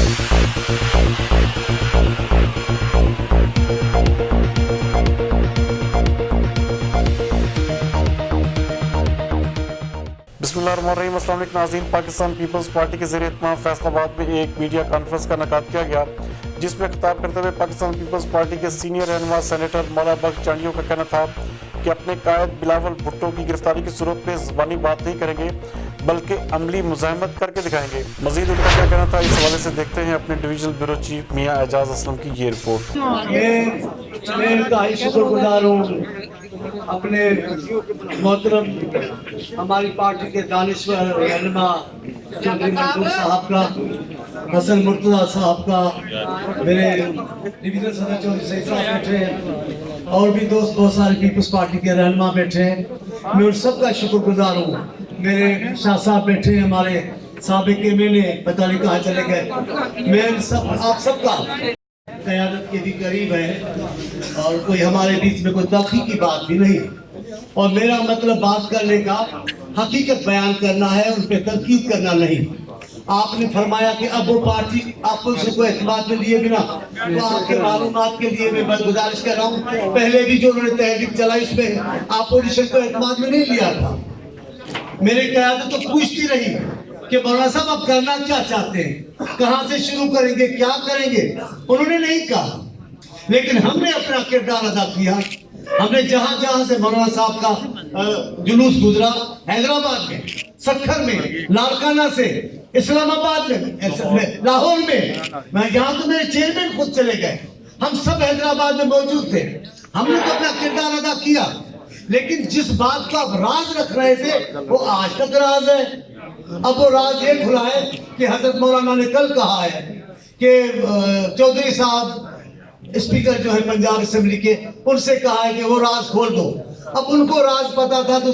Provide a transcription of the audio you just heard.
बिस्मिल्लाहिर्रहमानिर्रहीम। अस्सलाम वालेकुम नाज़रीन। पाकिस्तान पीपल्स पार्टी के ज़रिए इत्तेमाम फैसलाबाद में एक मीडिया कॉन्फ्रेंस का इनेकाद किया गया, जिसमें खिताब करते हुए पाकिस्तान पीपल्स पार्टी के सीनियर रहनुमा सेनेटर मौला बख्श चांडियों का कहना था कि अपने कायद बिलावल भुट्टो की गिरफ्तारी की सूरत में ज़बानी बात नहीं करेंगे बल्कि अमली मुज़ाहमत करके दिखाएंगे। मजीद उनका क्या कहना था, इस हवाले से देखते हैं अपने डिविजनल ब्यूरो चीफ मियां एजाज असलम की ये रिपोर्ट। मैं इंतहाई शुक्रगुजार हूँ अपने मोहतरम हमारी पार्टी के दानिश्वर रहनुमा चौधरी मंसूर साहब का, हसन मुर्तजा साहब का, मेरे डिवीजन सदर चौधरी सईद साहब बैठे हैं और भी दोस्त बहुत सारे पीपल्स पार्टी के रहनुमा बैठे हैं। मैं उन सबका शुक्रगुजार हूँ। मेरे शाह साहब बैठे हैं, हमारे साबिक मैंने पता नहीं कहाँ चले गए। मैं सब आप सबका क़यादत के भी करीब है और कोई हमारे बीच में कोई तल्खी की बात भी नहीं। और मेरा मतलब बात करने का हकीकत बयान करना है, उन पर तनकीद करना नहीं। आपने फरमाया कि अब वो पार्टी आपको उसको एतमाद में लिए बिना, तो आपके मालूमात के लिए मैं बस गुजारिश कर रहा हूँ, पहले भी जो उन्होंने तहरीक चलाई उसमें अपोजिशन को एतमाद में नहीं लिया था। मेरी क़यादत तो पूछती रही कि मौलाना साहब आप करना क्या चाहते हैं, कहाँ से शुरू करेंगे, क्या करेंगे। उन्होंने नहीं कहा, लेकिन हमने अपना किरदार अदा किया। हमने जहां जहां से मौलाना साहब का जुलूस गुजरा, हैदराबाद में, सक्खर में, लाड़काना से, इस्लामाबाद में, लाहौर में, मैं यहाँ तो मेरे चेयरमैन खुद चले गए, हम सब हैदराबाद में मौजूद थे। हमने तो अपना किरदार अदा किया, लेकिन जिस बात को आप राज रख रहे थे वो आज तक राज है। अब वो राज ये खुला है कि हजरत मौलाना ने कल कहा है कि चौधरी साहब स्पीकर जो है पंजाब असेंबली के, उनसे कहा है कि वो राज खोल दो। अब उनको राज पता था तो